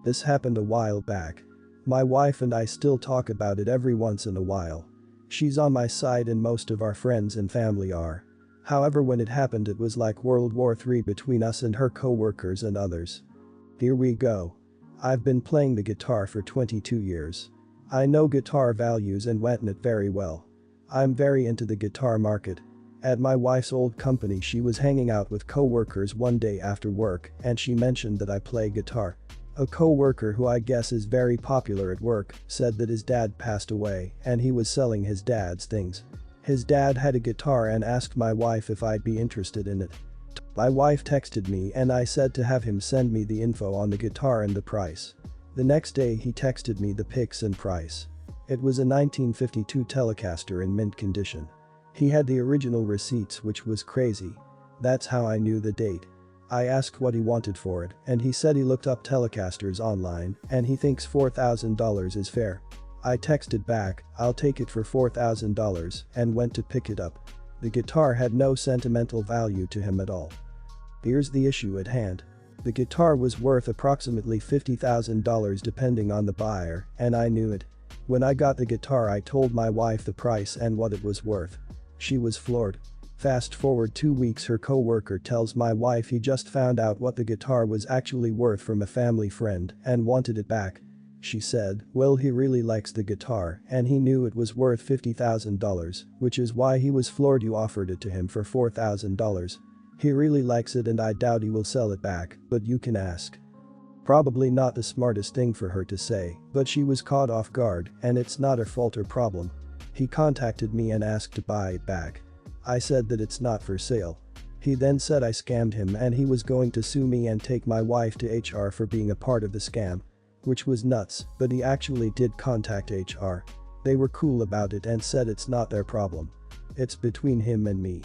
This happened a while back. My wife and I still talk about it every once in a while. She's on my side and most of our friends and family are. However, when it happened it was like World War III between us and her co-workers and others. Here we go. I've been playing the guitar for 22 years. I know guitar values and whatnot very well. I'm very into the guitar market. At my wife's old company she was hanging out with co-workers one day after work and she mentioned that I play guitar. A co-worker who I guess is very popular at work said that his dad passed away and he was selling his dad's things. His dad had a guitar and asked my wife if I'd be interested in it. My wife texted me and I said to have him send me the info on the guitar and the price. The next day he texted me the pics and price. It was a 1952 Telecaster in mint condition. He had the original receipts, which was crazy. That's how I knew the date. I asked what he wanted for it and he said he looked up Telecasters online and he thinks $4,000 is fair. I texted back, I'll take it for $4,000 and went to pick it up. The guitar had no sentimental value to him at all. Here's the issue at hand. The guitar was worth approximately $50,000 depending on the buyer and I knew it. When I got the guitar I told my wife the price and what it was worth. She was floored. Fast forward 2 weeks, her co-worker tells my wife he just found out what the guitar was actually worth from a family friend and wanted it back. She said, well, he really likes the guitar and he knew it was worth $50,000, which is why he was floored you offered it to him for $4,000. He really likes it and I doubt he will sell it back, but you can ask. Probably not the smartest thing for her to say, but she was caught off guard and it's not her fault or problem. He contacted me and asked to buy it back. I said that it's not for sale. He then said I scammed him and he was going to sue me and take my wife to HR for being a part of the scam. Which was nuts, but he actually did contact HR. They were cool about it and said it's not their problem. It's between him and me.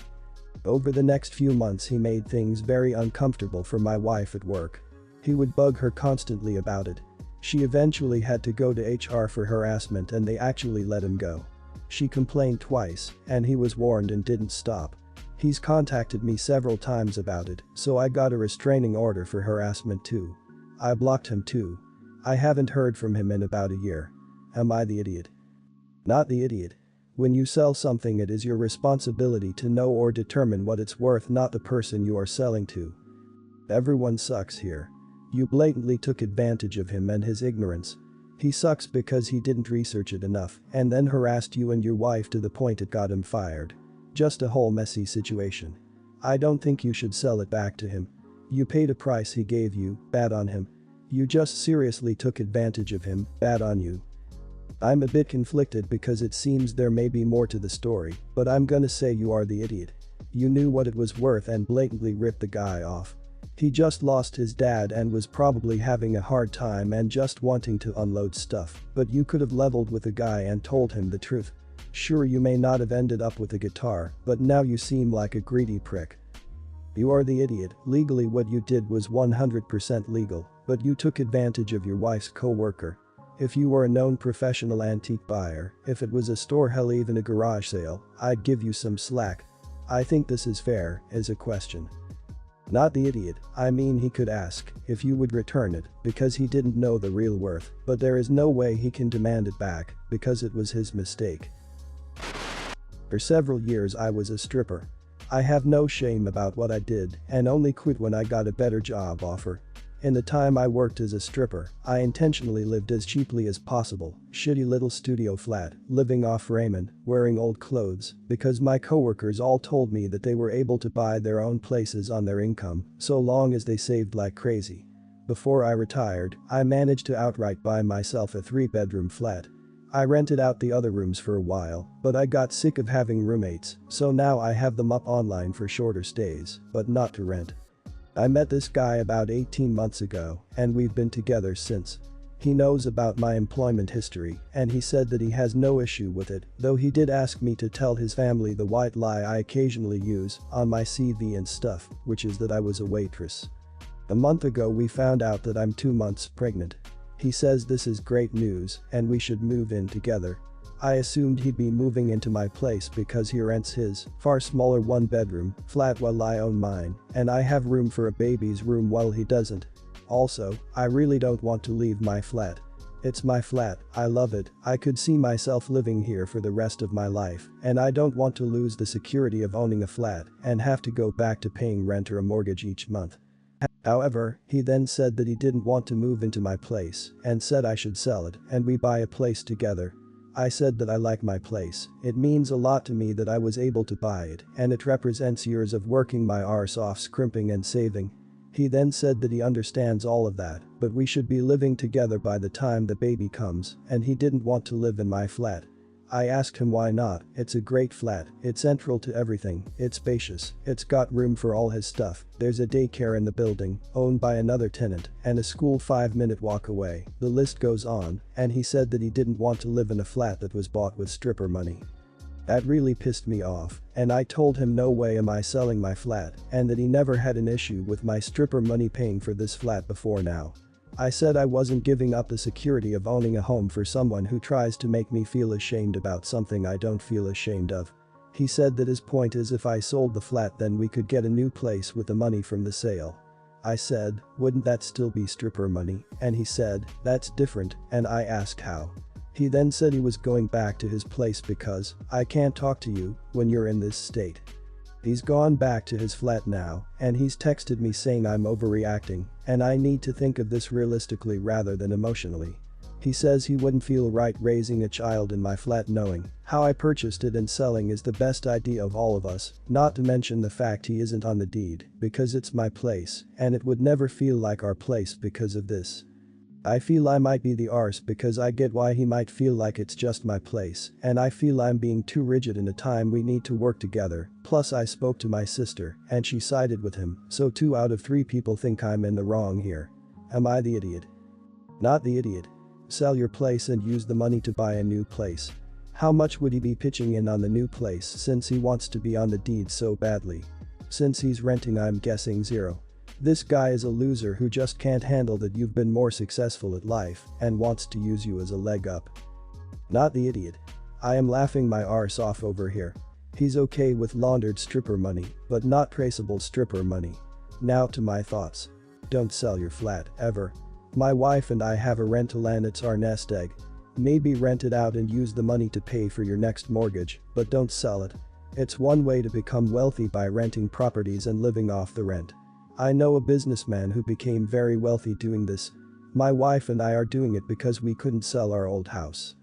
Over the next few months he made things very uncomfortable for my wife at work. He would bug her constantly about it. She eventually had to go to HR for harassment and they actually let him go. She complained twice and he was warned and didn't stop. He's contacted me several times about it, so I got a restraining order for harassment too. I blocked him too. I haven't heard from him in about a year. Am I the idiot? Not the idiot. When you sell something it is your responsibility to know or determine what it's worth, not the person you are selling to. Everyone sucks here. You blatantly took advantage of him and his ignorance. He sucks because he didn't research it enough and then harassed you and your wife to the point it got him fired. Just a whole messy situation. I don't think you should sell it back to him. You paid a price he gave you, bad on him. You just seriously took advantage of him, bad on you. I'm a bit conflicted because it seems there may be more to the story, but I'm gonna say you are the idiot. You knew what it was worth and blatantly ripped the guy off. He just lost his dad and was probably having a hard time and just wanting to unload stuff, but you could have leveled with the guy and told him the truth. Sure, you may not have ended up with a guitar, but now you seem like a greedy prick. You are the idiot. Legally what you did was 100% legal, but you took advantage of your wife's co-worker. If you were a known professional antique buyer, if it was a store, hell even a garage sale, I'd give you some slack. I think this is fair, is a question. Not the idiot, I mean he could ask if you would return it because he didn't know the real worth, but there is no way he can demand it back because it was his mistake. For several years I was a stripper. I have no shame about what I did and only quit when I got a better job offer. In the time I worked as a stripper, I intentionally lived as cheaply as possible, shitty little studio flat, living off ramen, wearing old clothes, because my coworkers all told me that they were able to buy their own places on their income, so long as they saved like crazy. Before I retired, I managed to outright buy myself a 3-bedroom flat. I rented out the other rooms for a while, but I got sick of having roommates, so now I have them up online for shorter stays, but not to rent. I met this guy about 18 months ago, and we've been together since. He knows about my employment history, and he said that he has no issue with it, though he did ask me to tell his family the white lie I occasionally use on my CV and stuff, which is that I was a waitress. A month ago we found out that I'm 2 months pregnant. He says this is great news and we should move in together. I assumed he'd be moving into my place because he rents his far smaller 1-bedroom flat while I own mine, and I have room for a baby's room while he doesn't. Also, I really don't want to leave my flat. It's my flat, I love it, I could see myself living here for the rest of my life, and I don't want to lose the security of owning a flat and have to go back to paying rent or a mortgage each month. However, he then said that he didn't want to move into my place and said I should sell it and we buy a place together. I said that I like my place, it means a lot to me that I was able to buy it and it represents years of working my arse off scrimping and saving. He then said that he understands all of that, but we should be living together by the time the baby comes and he didn't want to live in my flat. I asked him why not, it's a great flat, it's central to everything, it's spacious, it's got room for all his stuff, there's a daycare in the building, owned by another tenant, and a school 5-minute walk away, the list goes on, and he said that he didn't want to live in a flat that was bought with stripper money. That really pissed me off, and I told him no way am I selling my flat, and that he never had an issue with my stripper money paying for this flat before now. I said I wasn't giving up the security of owning a home for someone who tries to make me feel ashamed about something I don't feel ashamed of. He said that his point is if I sold the flat then we could get a new place with the money from the sale. I said, wouldn't that still be stripper money? And he said, that's different, and I asked how. He then said he was going back to his place because I can't talk to you when you're in this state. He's gone back to his flat now, and he's texted me saying I'm overreacting, and I need to think of this realistically rather than emotionally. He says he wouldn't feel right raising a child in my flat knowing how I purchased it and selling is the best idea of all of us, not to mention the fact he isn't on the deed because it's my place and it would never feel like our place because of this. I feel I might be the arse because I get why he might feel like it's just my place and I feel I'm being too rigid in a time we need to work together, plus I spoke to my sister and she sided with him, so 2 out of 3 people think I'm in the wrong here. Am I the idiot? Not the idiot. Sell your place and use the money to buy a new place. How much would he be pitching in on the new place since he wants to be on the deed so badly? Since he's renting I'm guessing 0. This guy is a loser who just can't handle that you've been more successful at life and wants to use you as a leg up. Not the idiot. I am laughing my arse off over here. He's okay with laundered stripper money, but not traceable stripper money. Now to my thoughts. Don't sell your flat, ever. My wife and I have a rental and it's our nest egg. Maybe rent it out and use the money to pay for your next mortgage, but don't sell it. It's one way to become wealthy by renting properties and living off the rent. I know a businessman who became very wealthy doing this. My wife and I are doing it because we couldn't sell our old house.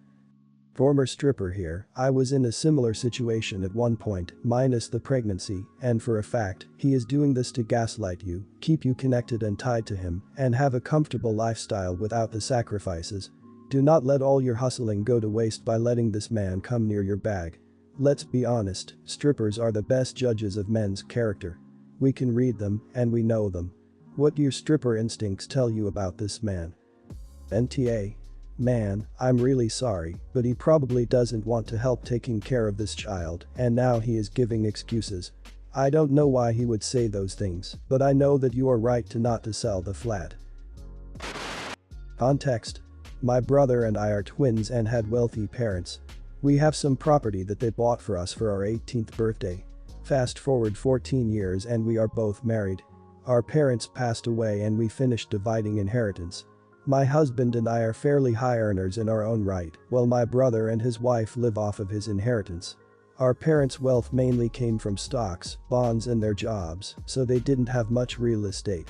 Former stripper here, I was in a similar situation at one point, minus the pregnancy, and for a fact, he is doing this to gaslight you, keep you connected and tied to him, and have a comfortable lifestyle without the sacrifices. Do not let all your hustling go to waste by letting this man come near your bag. Let's be honest, strippers are the best judges of men's character. We can read them, and we know them. What do your stripper instincts tell you about this man? NTA. Man, I'm really sorry, but he probably doesn't want to help taking care of this child, and now he is giving excuses. I don't know why he would say those things, but I know that you are right to not to sell the flat. Context. My brother and I are twins and had wealthy parents. We have some property that they bought for us for our 18th birthday. Fast forward 14 years and we are both married. Our parents passed away and we finished dividing inheritance. My husband and I are fairly high earners in our own right, while my brother and his wife live off of his inheritance. Our parents' wealth mainly came from stocks, bonds and their jobs, so they didn't have much real estate.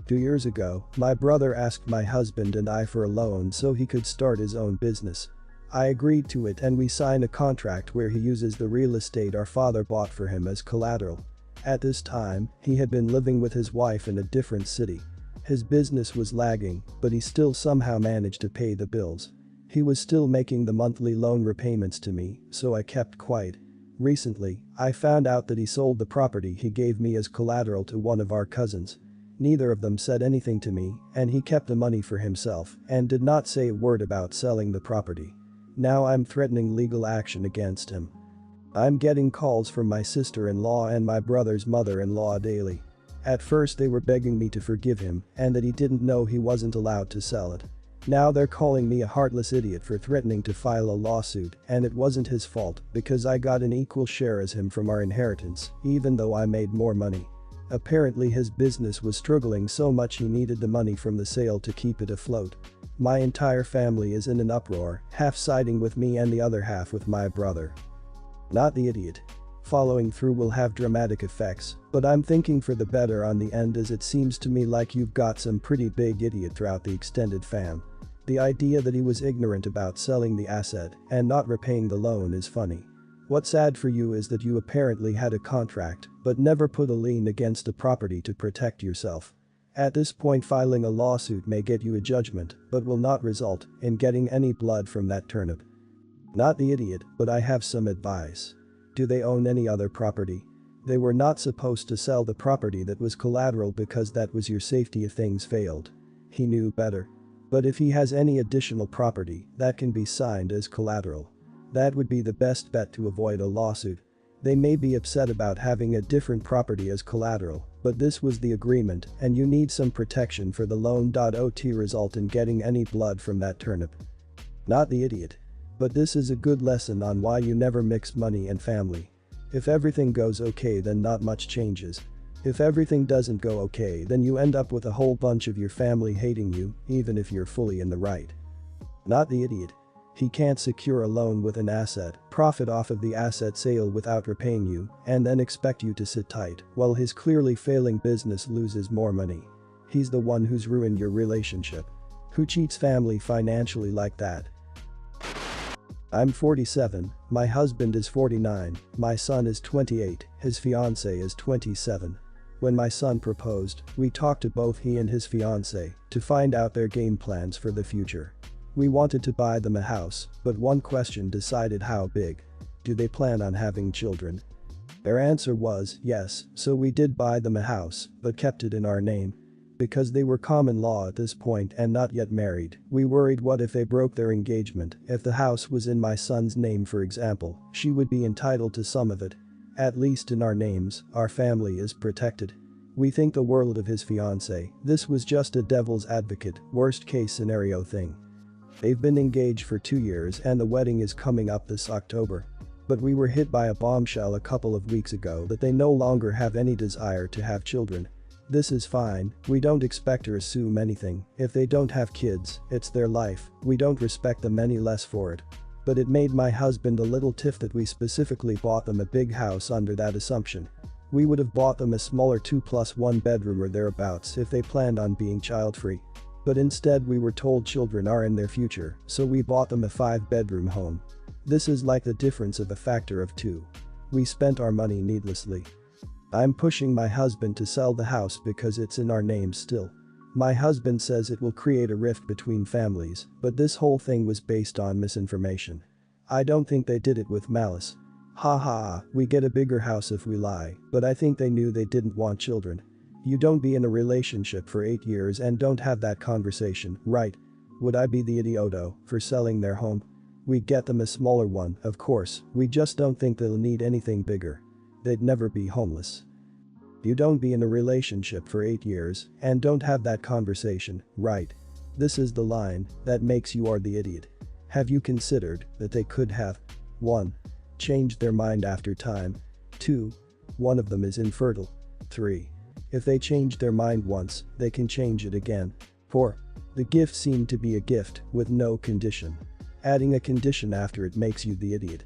2 years ago, my brother asked my husband and I for a loan so he could start his own business. I agreed to it and we signed a contract where he uses the real estate our father bought for him as collateral. At this time, he had been living with his wife in a different city. His business was lagging, but he still somehow managed to pay the bills. He was still making the monthly loan repayments to me, so I kept quiet. Recently, I found out that he sold the property he gave me as collateral to one of our cousins. Neither of them said anything to me, and he kept the money for himself and did not say a word about selling the property. Now I'm threatening legal action against him. I'm getting calls from my sister-in-law and my brother's mother-in-law daily. At first they were begging me to forgive him and that he didn't know he wasn't allowed to sell it. Now they're calling me a heartless idiot for threatening to file a lawsuit, and it wasn't his fault because I got an equal share as him from our inheritance, even though I made more money. Apparently his business was struggling so much he needed the money from the sale to keep it afloat. My entire family is in an uproar, half siding with me and the other half with my brother. Not the idiot. Following through will have dramatic effects, but I'm thinking for the better on the end, as it seems to me like you've got some pretty big idiot throughout the extended fam. The idea that he was ignorant about selling the asset and not repaying the loan is funny. What's sad for you is that you apparently had a contract but never put a lien against the property to protect yourself. At this point, filing a lawsuit may get you a judgment but will not result in getting any blood from that turnip. Not the idiot, but I have some advice. Do they own any other property? They were not supposed to sell the property that was collateral because that was your safety if things failed. He knew better. But if he has any additional property that can be signed as collateral, that would be the best bet to avoid a lawsuit. They may be upset about having a different property as collateral, but this was the agreement and you need some protection for the loan. Ot result in getting any blood from that turnip. Not the idiot. But this is a good lesson on why you never mix money and family. If everything goes okay, then not much changes. If everything doesn't go okay, then you end up with a whole bunch of your family hating you, even if you're fully in the right. Not the idiot. He can't secure a loan with an asset, profit off of the asset sale without repaying you, and then expect you to sit tight while his clearly failing business loses more money. He's the one who's ruined your relationship. Who cheats family financially like that? I'm 47, my husband is 49, my son is 28, his fiancée is 27. When my son proposed, we talked to both he and his fiancée to find out their game plans for the future. We wanted to buy them a house, but one question decided how big. Do they plan on having children? Their answer was yes, so we did buy them a house, but kept it in our name. Because they were common law at this point and not yet married, we worried what if they broke their engagement. If the house was in my son's name, for example, she would be entitled to some of it. At least in our names, our family is protected. We think the world of his fiancée. This was just a devil's advocate, worst case scenario thing. They've been engaged for 2 years and the wedding is coming up this October. But we were hit by a bombshell a couple of weeks ago that they no longer have any desire to have children. This is fine, we don't expect or assume anything. If they don't have kids, it's their life, we don't respect them any less for it. But it made my husband a little tiff that we specifically bought them a big house under that assumption. We would have bought them a smaller 2+1 bedroom or thereabouts if they planned on being child-free. But instead we were told children are in their future, so we bought them a 5-bedroom home. This is like the difference of a factor of 2. We spent our money needlessly. I'm pushing my husband to sell the house because it's in our name still. My husband says it will create a rift between families, but this whole thing was based on misinformation. I don't think they did it with malice. Ha, we get a bigger house if we lie, but I think they knew they didn't want children. You don't be in a relationship for 8 years and don't have that conversation, right? Would I be the idioto for selling their home? We'd get them a smaller one, of course, we just don't think they'll need anything bigger. They'd never be homeless. You don't be in a relationship for 8 years and don't have that conversation, right? This is the line that makes you are the idiot. Have you considered that they could have 1. Changed their mind after time. 2. One of them is infertile. 3. If they change their mind once, they can change it again. 4. The gift seemed to be a gift with no condition. Adding a condition after it makes you the idiot.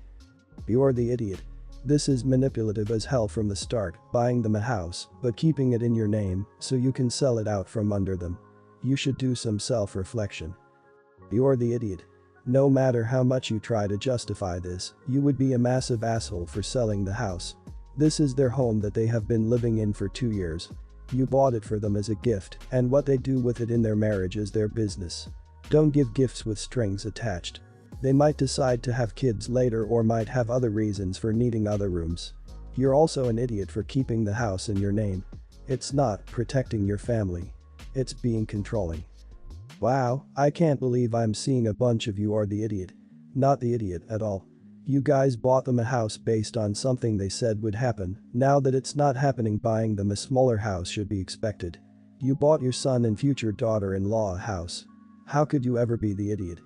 You're the idiot. This is manipulative as hell from the start, buying them a house, but keeping it in your name so you can sell it out from under them. You should do some self-reflection. You're the idiot. No matter how much you try to justify this, you would be a massive asshole for selling the house. This is their home that they have been living in for 2 years. You bought it for them as a gift, and what they do with it in their marriage is their business. Don't give gifts with strings attached. They might decide to have kids later or might have other reasons for needing other rooms. You're also an idiot for keeping the house in your name. It's not protecting your family. It's being controlling. Wow, I can't believe I'm seeing a bunch of you are the idiot. Not the idiot at all. You guys bought them a house based on something they said would happen. Now that it's not happening, buying them a smaller house should be expected. You bought your son and future daughter-in-law a house. How could you ever be the idiot?